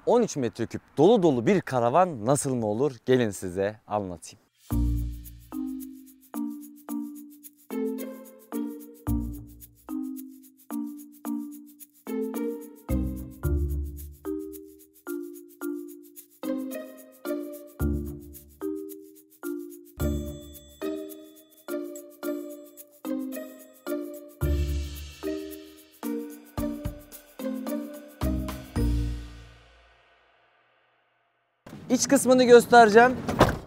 13 metreküp dolu dolu bir karavan nasıl mı olur? Gelin size anlatayım. İç kısmını göstereceğim.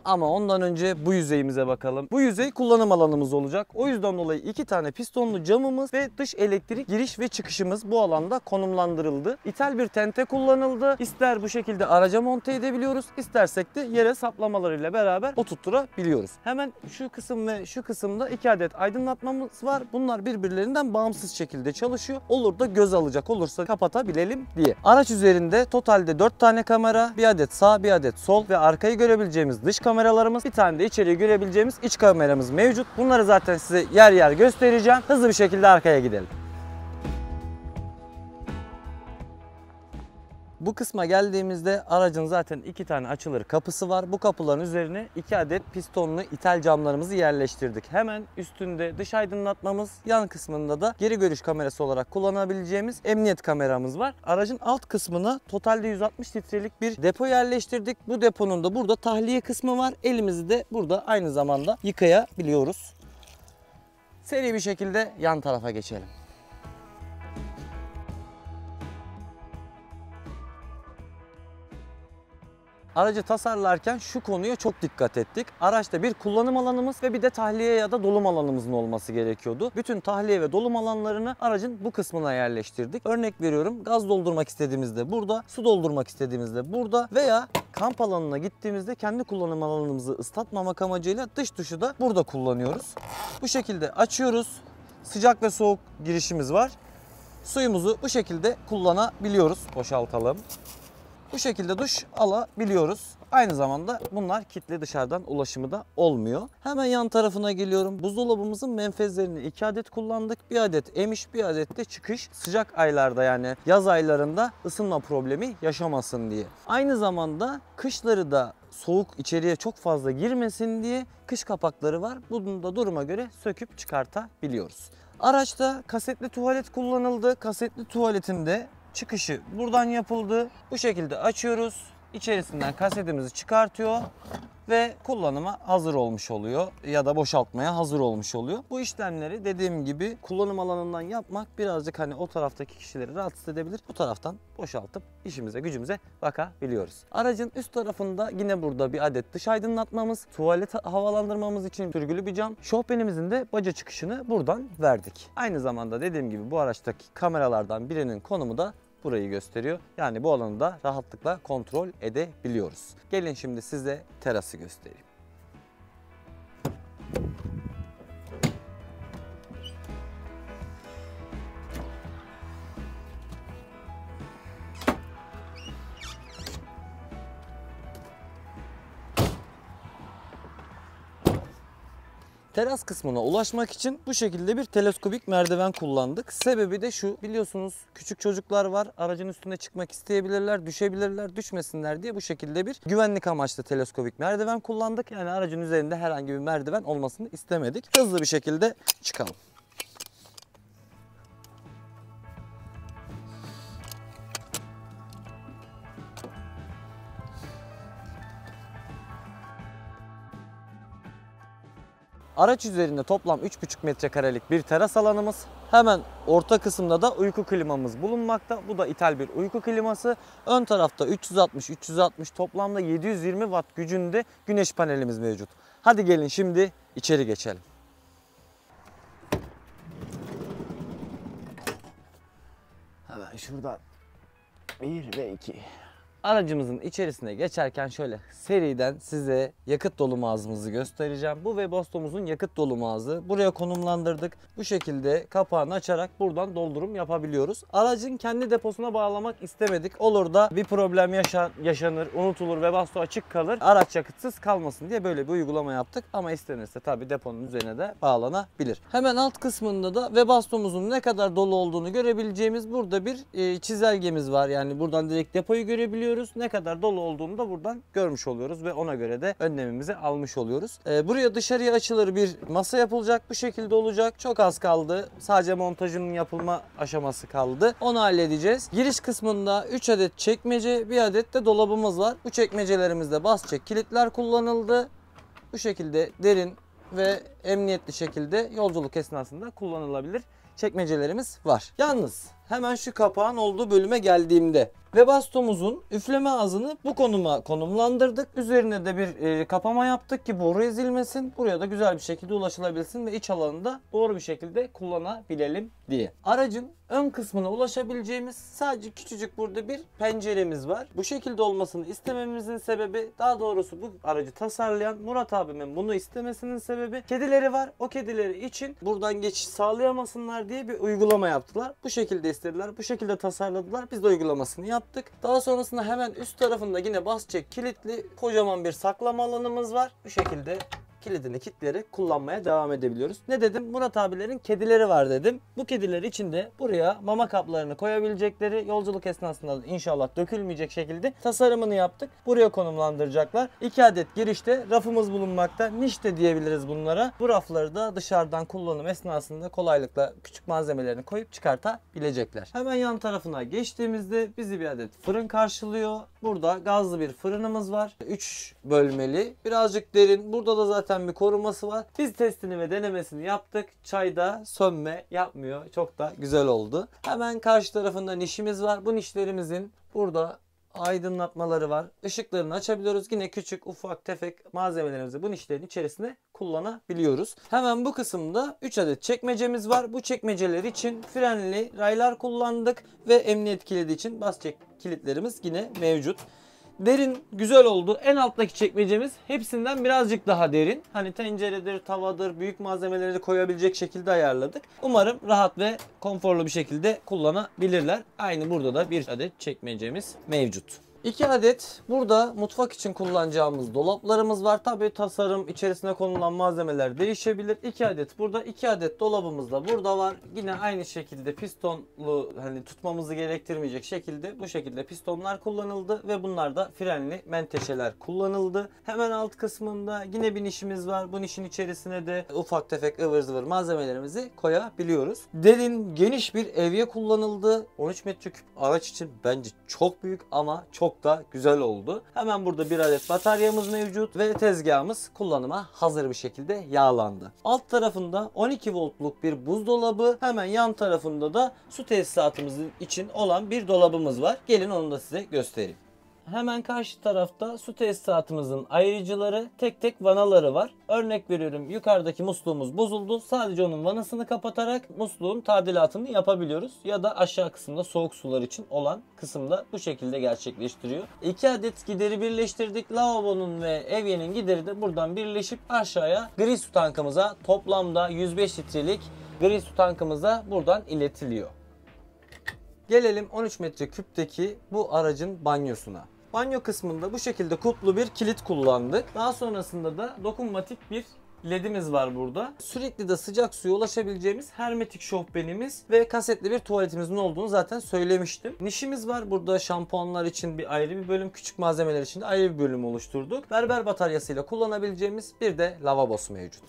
Ama ondan önce bu yüzeyimize bakalım. Bu yüzey kullanım alanımız olacak. O yüzden dolayı 2 tane pistonlu camımız ve dış elektrik giriş ve çıkışımız bu alanda konumlandırıldı. İthal bir tente kullanıldı. İster bu şekilde araca monte edebiliyoruz, istersek de yere saplamalarıyla beraber oturtturabiliyoruz. Hemen şu kısım ve şu kısımda 2 adet aydınlatmamız var. Bunlar birbirlerinden bağımsız şekilde çalışıyor. Olur da göz alacak olursa kapatabilelim diye. Araç üzerinde totalde 4 tane kamera, 1 adet sağ, 1 adet sol ve arkayı görebileceğimiz dış kameralarımız, bir tane de içeriği görebileceğimiz iç kameramız mevcut. Bunları zaten size yer yer göstereceğim. Hızlı bir şekilde arkaya gidelim. Bu kısma geldiğimizde aracın zaten 2 tane açılır kapısı var. Bu kapıların üzerine 2 adet pistonlu ithal camlarımızı yerleştirdik. Hemen üstünde dış aydınlatmamız, yan kısmında da geri görüş kamerası olarak kullanabileceğimiz emniyet kameramız var. Aracın alt kısmına totalde 160 litrelik bir depo yerleştirdik. Bu deponun da burada tahliye kısmı var. Elimizi de burada aynı zamanda yıkayabiliyoruz. Seri bir şekilde yan tarafa geçelim. Aracı tasarlarken şu konuya çok dikkat ettik. Araçta bir kullanım alanımız ve bir de tahliye ya da dolum alanımızın olması gerekiyordu. Bütün tahliye ve dolum alanlarını aracın bu kısmına yerleştirdik. Örnek veriyorum, gaz doldurmak istediğimizde burada, su doldurmak istediğimizde burada veya kamp alanına gittiğimizde kendi kullanım alanımızı ıslatmamak amacıyla dış duşu da burada kullanıyoruz. Bu şekilde açıyoruz. Sıcak ve soğuk girişimiz var. Suyumuzu bu şekilde kullanabiliyoruz. Boşaltalım. Bu şekilde duş alabiliyoruz. Aynı zamanda bunlar kilitli, dışarıdan ulaşımı da olmuyor. Hemen yan tarafına geliyorum. Buzdolabımızın menfezlerini 2 adet kullandık. 1 adet emiş, 1 adet de çıkış. Sıcak aylarda yani yaz aylarında ısınma problemi yaşamasın diye. Aynı zamanda kışları da soğuk içeriye çok fazla girmesin diye kış kapakları var. Bunu da duruma göre söküp çıkartabiliyoruz. Araçta kasetli tuvalet kullanıldı. Kasetli tuvaletin de çıkışı buradan yapıldı. Bu şekilde açıyoruz. İçerisinden kasetimizi çıkartıyor ve kullanıma hazır olmuş oluyor ya da boşaltmaya hazır olmuş oluyor. Bu işlemleri dediğim gibi kullanım alanından yapmak birazcık hani o taraftaki kişileri rahatsız edebilir. Bu taraftan boşaltıp işimize gücümüze bakabiliyoruz. Aracın üst tarafında yine burada bir adet dış aydınlatmamız, tuvalet havalandırmamız için sürgülü bir cam. Şofbenimizin de baca çıkışını buradan verdik. Aynı zamanda dediğim gibi bu araçtaki kameralardan birinin konumu da burayı gösteriyor. Yani bu alanı da rahatlıkla kontrol edebiliyoruz. Gelin şimdi size terası göstereyim. Teras kısmına ulaşmak için bu şekilde bir teleskopik merdiven kullandık. Sebebi de şu, biliyorsunuz küçük çocuklar var. Aracın üstüne çıkmak isteyebilirler, düşebilirler, düşmesinler diye bu şekilde bir güvenlik amaçlı teleskopik merdiven kullandık. Yani aracın üzerinde herhangi bir merdiven olmasını istemedik. Hızlı bir şekilde çıkalım. Araç üzerinde toplam 3,5 metrekarelik bir teras alanımız. Hemen orta kısımda da uyku klimamız bulunmakta. Bu da ithal bir uyku kliması. Ön tarafta 360 toplamda 720 watt gücünde güneş panelimiz mevcut. Hadi gelin şimdi içeri geçelim. Hemen şuradan 1 ve 2. Aracımızın içerisine geçerken şöyle seriden size yakıt dolum ağzımızı göstereceğim. Bu Webasto'muzun yakıt dolum ağzı. Buraya konumlandırdık. Bu şekilde kapağını açarak buradan doldurum yapabiliyoruz. Aracın kendi deposuna bağlamak istemedik. Olur da bir problem yaşanır, unutulur, Webasto açık kalır. Araç yakıtsız kalmasın diye böyle bir uygulama yaptık. Ama istenirse tabii deponun üzerine de bağlanabilir. Hemen alt kısmında da Webasto'muzun ne kadar dolu olduğunu görebileceğimiz burada bir çizelgemiz var. Yani buradan direkt depoyu görebiliyoruz. görüyoruz. Ne kadar dolu olduğunu da buradan görmüş oluyoruz ve ona göre de önlemimizi almış oluyoruz. Buraya dışarıya açılır bir masa yapılacak. Bu şekilde olacak. Çok az kaldı. Sadece montajının yapılma aşaması kaldı. Onu halledeceğiz. Giriş kısmında 3 adet çekmece, 1 adet de dolabımız var. Bu çekmecelerimizde bas çek kilitler kullanıldı. Bu şekilde derin ve emniyetli şekilde yolculuk esnasında kullanılabilir çekmecelerimiz var. Yalnız hemen şu kapağın olduğu bölüme geldiğimde Webasto'muzun üfleme ağzını bu konuma konumlandırdık. Üzerine de bir kapama yaptık ki boru ezilmesin. Buraya da güzel bir şekilde ulaşılabilsin ve iç alanı da doğru bir şekilde kullanabilelim diye. Aracın ön kısmına ulaşabileceğimiz sadece küçücük burada bir penceremiz var. Bu şekilde olmasını istememizin sebebi, daha doğrusu bu aracı tasarlayan Murat abimin bunu istemesinin sebebi, kedileri var. O kedileri için buradan geçiş sağlayamasınlar diye bir uygulama yaptılar. Bu şekilde istediler. Bu şekilde tasarladılar. Biz de uygulamasını yaptık. Daha sonrasında hemen üst tarafında yine bas çek kilitli kocaman bir saklama alanımız var. Bu şekilde kilidini kilitleyerek kullanmaya devam edebiliyoruz. Ne dedim? Murat abilerin kedileri var dedim. Bu kediler için de buraya mama kaplarını koyabilecekleri, yolculuk esnasında inşallah dökülmeyecek şekilde tasarımını yaptık. Buraya konumlandıracaklar. 2 adet girişte rafımız bulunmakta. Niş de diyebiliriz bunlara. Bu rafları da dışarıdan kullanım esnasında kolaylıkla küçük malzemelerini koyup çıkartabilecekler. Hemen yan tarafına geçtiğimizde bizi bir adet fırın karşılıyor. Burada gazlı bir fırınımız var. 3 bölmeli. Birazcık derin. Burada da zaten bir koruması var. Biz testini ve denemesini yaptık. Çayda sönme yapmıyor. Çok da güzel oldu. Hemen karşı tarafında nişimiz var. Bu nişlerimizin burada aydınlatmaları var. Işıklarını açabiliyoruz. Yine küçük ufak tefek malzemelerimizi bu nişlerin içerisine kullanabiliyoruz. Hemen bu kısımda 3 adet çekmecemiz var. Bu çekmeceler için frenli raylar kullandık ve emniyet kilidi için bas çek kilitlerimiz yine mevcut. Derin güzel oldu. En alttaki çekmecemiz hepsinden birazcık daha derin. Hani tenceredir, tavadır, büyük malzemeleri koyabilecek şekilde ayarladık. Umarım rahat ve konforlu bir şekilde kullanabilirler. Aynı burada da bir adet çekmecemiz mevcut. 2 adet burada mutfak için kullanacağımız dolaplarımız var. Tabii tasarım içerisine konulan malzemeler değişebilir. 2 adet burada, 2 adet dolabımız da burada var. Yine aynı şekilde pistonlu, hani tutmamızı gerektirmeyecek şekilde bu şekilde pistonlar kullanıldı ve bunlar da frenli menteşeler kullanıldı. Hemen alt kısmında yine bir nişimiz var. Bu nişin içerisine de ufak tefek ıvır zıvır malzemelerimizi koyabiliyoruz. Derin, geniş bir evye kullanıldı. 13 metreküp araç için bence çok büyük ama çok da güzel oldu. Hemen burada bir adet bataryamız mevcut ve tezgahımız kullanıma hazır bir şekilde yağlandı. Alt tarafında 12 voltluk bir buzdolabı, hemen yan tarafında da su tesisatımız için olan bir dolabımız var. Gelin onu da size göstereyim. Hemen karşı tarafta su tesisatımızın ayırıcıları, tek tek vanaları var. Örnek veriyorum, yukarıdaki musluğumuz bozuldu. Sadece onun vanasını kapatarak musluğun tadilatını yapabiliyoruz. Ya da aşağı kısımda soğuk sular için olan kısımda bu şekilde gerçekleştiriyor. 2 adet gideri birleştirdik. Lavabonun ve evyenin gideri de buradan birleşip aşağıya gri su tankımıza, toplamda 105 litrelik gri su tankımıza buradan iletiliyor. Gelelim 13 metreküpteki bu aracın banyosuna. Banyo kısmında bu şekilde kutlu bir kilit kullandık. Daha sonrasında da dokunmatik bir ledimiz var burada. Sürekli de sıcak suya ulaşabileceğimiz hermetik şofbenimiz ve kasetli bir tuvaletimizin olduğunu zaten söylemiştim. Nişimiz var. Burada şampuanlar için bir ayrı bir bölüm, küçük malzemeler için de ayrı bir bölüm oluşturduk. Berber bataryasıyla kullanabileceğimiz bir de lavabosu mevcut.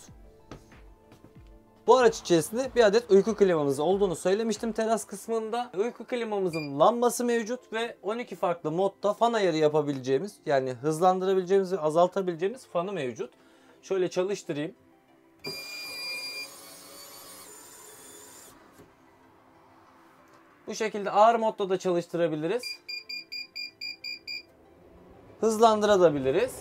Bu araç içerisinde bir adet uyku klimamız olduğunu söylemiştim teras kısmında. Uyku klimamızın lambası mevcut ve 12 farklı modda fan ayarı yapabileceğimiz, yani hızlandırabileceğimiz ve azaltabileceğimiz fanı mevcut. Şöyle çalıştırayım. Bu şekilde ağır modda da çalıştırabiliriz. Hızlandırabiliriz.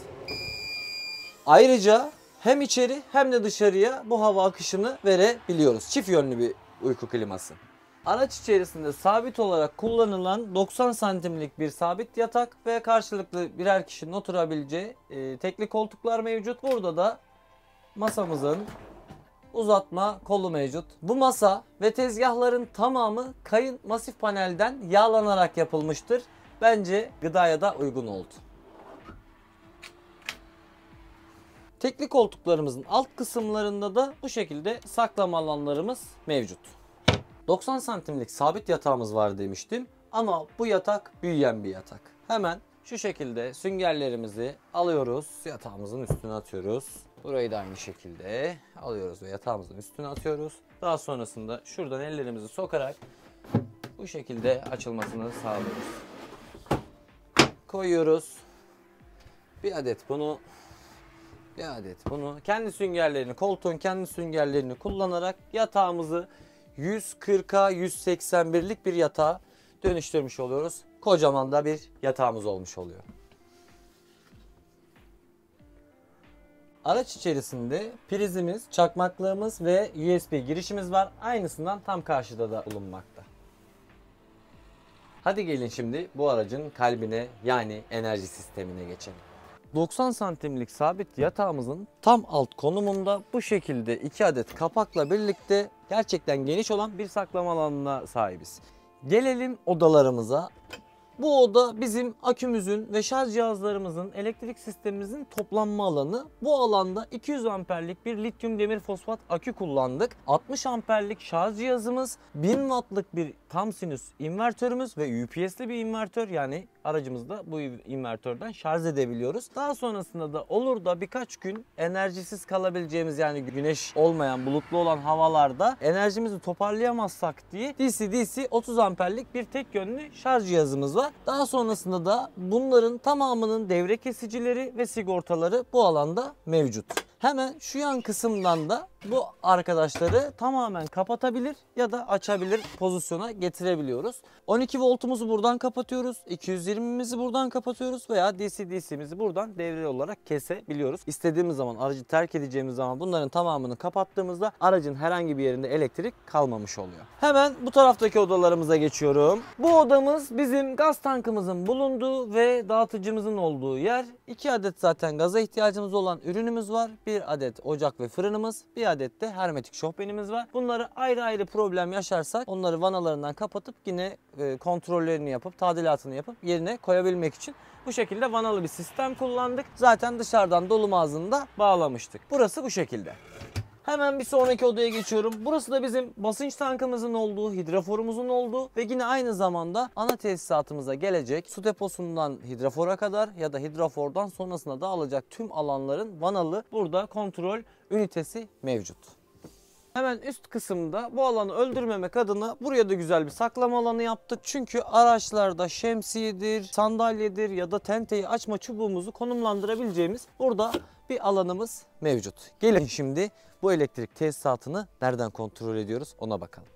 Ayrıca hem içeri hem de dışarıya bu hava akışını verebiliyoruz. Çift yönlü bir uyku kliması. Araç içerisinde sabit olarak kullanılan 90 santimlik bir sabit yatak ve karşılıklı birer kişinin oturabileceği tekli koltuklar mevcut. Burada da masamızın uzatma kolu mevcut. Bu masa ve tezgahların tamamı kayın masif panelden yağlanarak yapılmıştır. Bence gıdaya da uygun oldu. Tekli koltuklarımızın alt kısımlarında da bu şekilde saklama alanlarımız mevcut. 90 santimlik sabit yatağımız var demiştim ama bu yatak büyüyen bir yatak. Hemen Şu şekilde süngerlerimizi alıyoruz, yatağımızın üstüne atıyoruz. Burayı da aynı şekilde alıyoruz ve yatağımızın üstüne atıyoruz. Daha sonrasında şuradan ellerimizi sokarak bu şekilde açılmasını sağlıyoruz. Koyuyoruz. Bir adet bunu, bir adet bunu. Kendi süngerlerini, koltuğun kendi süngerlerini kullanarak yatağımızı 140'a 181'lik bir yatağa dönüştürmüş oluyoruz. Kocaman da bir yatağımız olmuş oluyor. Araç içerisinde prizimiz, çakmaklığımız ve USB girişimiz var. Aynısından tam karşıda da bulunmakta. Hadi gelin şimdi bu aracın kalbine, yani enerji sistemine geçelim. 90 santimlik sabit yatağımızın tam alt konumunda bu şekilde 2 adet kapakla birlikte gerçekten geniş olan bir saklama alanına sahibiz. Gelelim odalarımıza. Bu oda bizim akümüzün ve şarj cihazlarımızın, elektrik sistemimizin toplanma alanı. Bu alanda 200 amperlik bir lityum demir fosfat akü kullandık. 60 amperlik şarj cihazımız, 1000 wattlık bir tam sinüs invertörümüz ve UPS'li bir invertör, yani aracımızda bu invertörden şarj edebiliyoruz. Daha sonrasında da olur da birkaç gün enerjisiz kalabileceğimiz, yani güneş olmayan, bulutlu olan havalarda enerjimizi toparlayamazsak diye DC 30 amperlik bir tek yönlü şarj cihazımız var. Daha sonrasında da bunların tamamının devre kesicileri ve sigortaları bu alanda mevcut. Hemen şu yan kısımdan da bu arkadaşları tamamen kapatabilir ya da açabilir pozisyona getirebiliyoruz. 12 voltumuzu buradan kapatıyoruz. 220'mizi buradan kapatıyoruz veya DC'mizi buradan devre olarak kesebiliyoruz. İstediğimiz zaman, aracı terk edeceğimiz zaman bunların tamamını kapattığımızda aracın herhangi bir yerinde elektrik kalmamış oluyor. Hemen bu taraftaki odalarımıza geçiyorum. Bu odamız bizim gaz tankımızın bulunduğu ve dağıtıcımızın olduğu yer. 2 adet zaten gaza ihtiyacımız olan ürünümüz var. 1 adet ocak ve fırınımız, 1 adet de hermetik şofbenimiz var. Bunları ayrı ayrı problem yaşarsak onları vanalarından kapatıp yine kontrollerini yapıp tadilatını yapıp yerine koyabilmek için bu şekilde vanalı bir sistem kullandık. Zaten dışarıdan dolum ağzını bağlamıştık. Burası bu şekilde. Hemen bir sonraki odaya geçiyorum. Burası da bizim basınç tankımızın olduğu, hidroforumuzun olduğu ve yine aynı zamanda ana tesisatımıza gelecek su deposundan hidrofora kadar ya da hidrofordan sonrasında da alacak tüm alanların vanalı burada kontrol ünitesi mevcut. Hemen üst kısımda bu alanı öldürmemek adına buraya da güzel bir saklama alanı yaptık. Çünkü araçlarda şemsiyedir, sandalyedir ya da tenteyi açma çubuğumuzu konumlandırabileceğimiz burada bir alanımız mevcut. Gelin şimdi bu elektrik tesisatını nereden kontrol ediyoruz ona bakalım.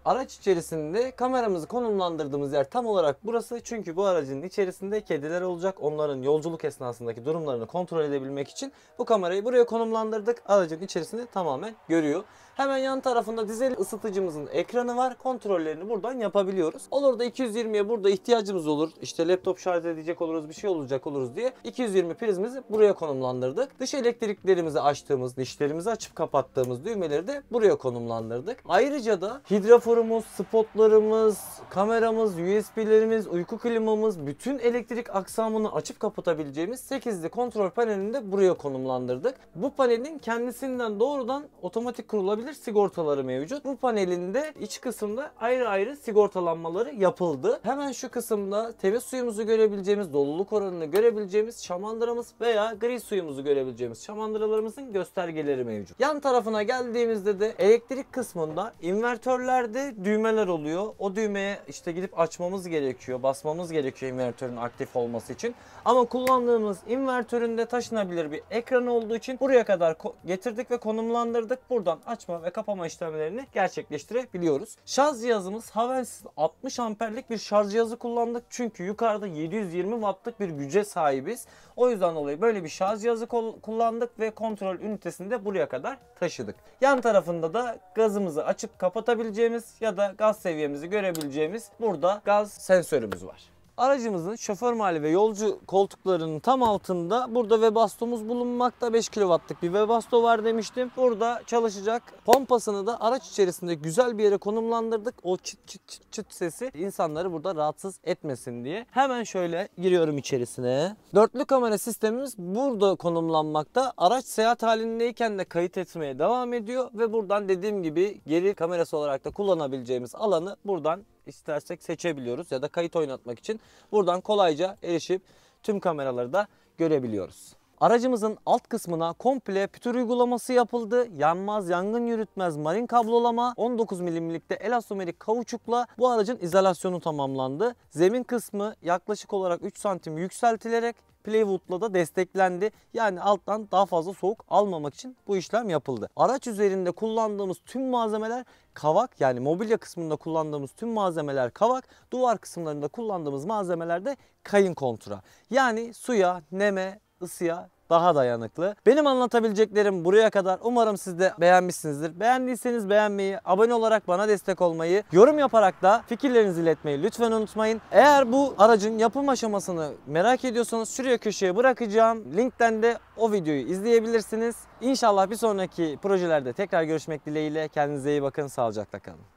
Araç içerisinde kameramızı konumlandırdığımız yer tam olarak burası. Çünkü bu aracın içerisinde kediler olacak. Onların yolculuk esnasındaki durumlarını kontrol edebilmek için bu kamerayı buraya konumlandırdık. Aracın içerisini tamamen görüyor. Hemen yan tarafında dizel ısıtıcımızın ekranı var. Kontrollerini buradan yapabiliyoruz. Olur da 220'ye burada ihtiyacımız olur. İşte laptop şarj edecek oluruz, bir şey olacak oluruz diye 220 prizimizi buraya konumlandırdık. Dış elektriklerimizi açtığımız, dişlerimizi açıp kapattığımız düğmeleri de buraya konumlandırdık. Ayrıca da hidroforumuz, spotlarımız, kameramız, USB'lerimiz, uyku klimamız, bütün elektrik aksamını açıp kapatabileceğimiz 8'li kontrol panelini de buraya konumlandırdık. Bu panelin kendisinden doğrudan otomatik kurulabilir sigortaları mevcut. Bu panelin de iç kısımda ayrı ayrı sigortalanmaları yapıldı. Hemen şu kısımda temiz suyumuzu görebileceğimiz, doluluk oranını görebileceğimiz şamandıramız veya gri suyumuzu görebileceğimiz şamandıralarımızın göstergeleri mevcut. Yan tarafına geldiğimizde de elektrik kısmında invertörlerde düğmeler oluyor. O düğmeye işte gidip açmamız gerekiyor, basmamız gerekiyor invertörün aktif olması için. Ama kullandığımız invertöründe taşınabilir bir ekran olduğu için buraya kadar getirdik ve konumlandırdık. Buradan açma ve kapama işlemlerini gerçekleştirebiliyoruz. Şarj cihazımız Havells 60 amperlik bir şarj cihazı kullandık. Çünkü yukarıda 720 wattlık bir güce sahibiz. O yüzden dolayı böyle bir şarj cihazı kullandık ve kontrol ünitesini de buraya kadar taşıdık. Yan tarafında da gazımızı açıp kapatabileceğimiz ya da gaz seviyemizi görebileceğimiz burada gaz sensörümüz var. Aracımızın şoför mali ve yolcu koltuklarının tam altında burada Webasto'muz bulunmakta. 5 kW'lık bir Webasto var demiştim. Burada çalışacak. Pompasını da araç içerisinde güzel bir yere konumlandırdık. O çıt çıt çıt çıt sesi insanları burada rahatsız etmesin diye. Hemen şöyle giriyorum içerisine. Dörtlü kamera sistemimiz burada konumlanmakta. Araç seyahat halindeyken de kayıt etmeye devam ediyor ve buradan dediğim gibi geri kamerası olarak da kullanabileceğimiz alanı buradan istersek seçebiliyoruz ya da kayıt oynatmak için buradan kolayca erişip tüm kameraları da görebiliyoruz. Aracımızın alt kısmına komple pütür uygulaması yapıldı. Yanmaz, yangın yürütmez marin kablolama, 19 milimlikte elastomerik kauçukla bu aracın izolasyonu tamamlandı. Zemin kısmı yaklaşık olarak 3 santim yükseltilerek plywood'la da desteklendi. Yani alttan daha fazla soğuk almamak için bu işlem yapıldı. Araç üzerinde kullandığımız tüm malzemeler kavak, yani mobilya kısmında kullandığımız tüm malzemeler kavak, duvar kısımlarında kullandığımız malzemeler de kayın kontura. Yani suya, neme, ısıya daha dayanıklı. Benim anlatabileceklerim buraya kadar. Umarım siz de beğenmişsinizdir. Beğendiyseniz beğenmeyi, abone olarak bana destek olmayı, yorum yaparak da fikirlerinizi iletmeyi lütfen unutmayın. Eğer bu aracın yapım aşamasını merak ediyorsanız şuraya köşeye bırakacağım linkten de o videoyu izleyebilirsiniz. İnşallah bir sonraki projelerde tekrar görüşmek dileğiyle. Kendinize iyi bakın, sağlıcakla kalın.